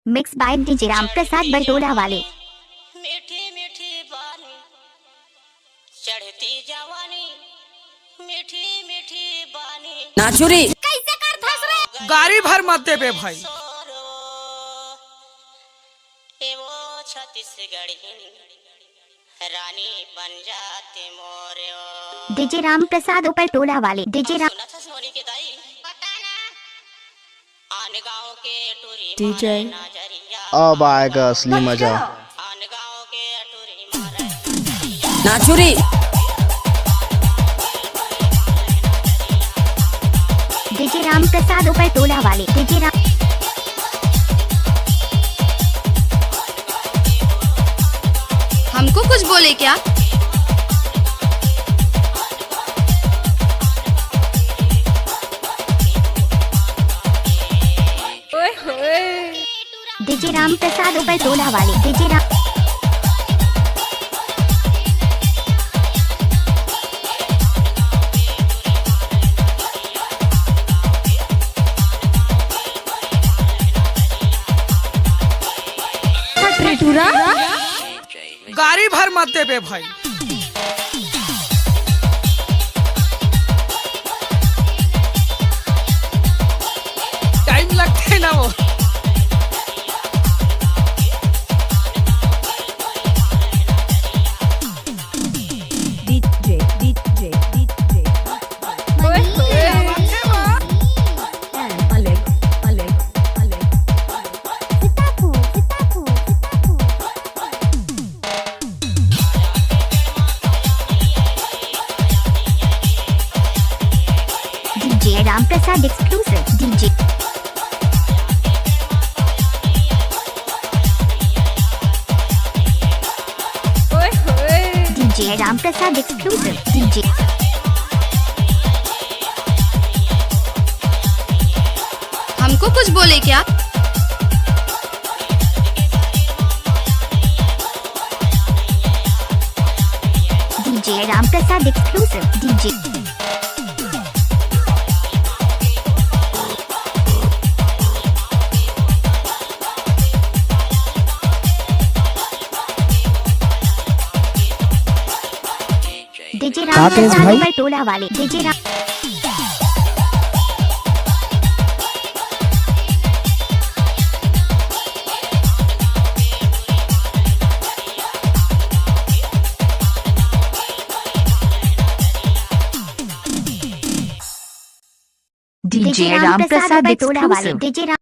Mix by DJ Ram Prasad Bartola वाले। मीठी मीठी बानी चढ़ती जवानी, मीठी मीठी बानी नाचुरी कैसे कर धस रे गाड़ी भर मत दे बे भाई। वो छत्तीसगढ़ रानी बन जाते मोरे। डीजे राम प्रसाद बरतोला वाले। डीजे राम सुना था सोनी के दाई आन गाँव के टूरी डीजे नजरिया, अब आएगा असली मजा। आन गाँव के टूरी मारे नाचुरी डीजे राम प्रसाद बरतोला वाले। डीजे राम हमको कुछ बोले क्या? डीजे राम प्रसाद बरतोला वाले। डीजे राम गाड़ी भर मत दे बे भाई। टाइम लगते है ना वो। DJ Ram Prasad exclusive. DJ DJ Ram Prasad exclusive. DJ हमको कुछ बोले क्या? DJ Ram Prasad exclusive. DJ DJ Ram Rakesh Prasad भाई। बरतोला वाले। डीजे राम डीजे राम प्रसाद बरतोला वाले। डीजे राम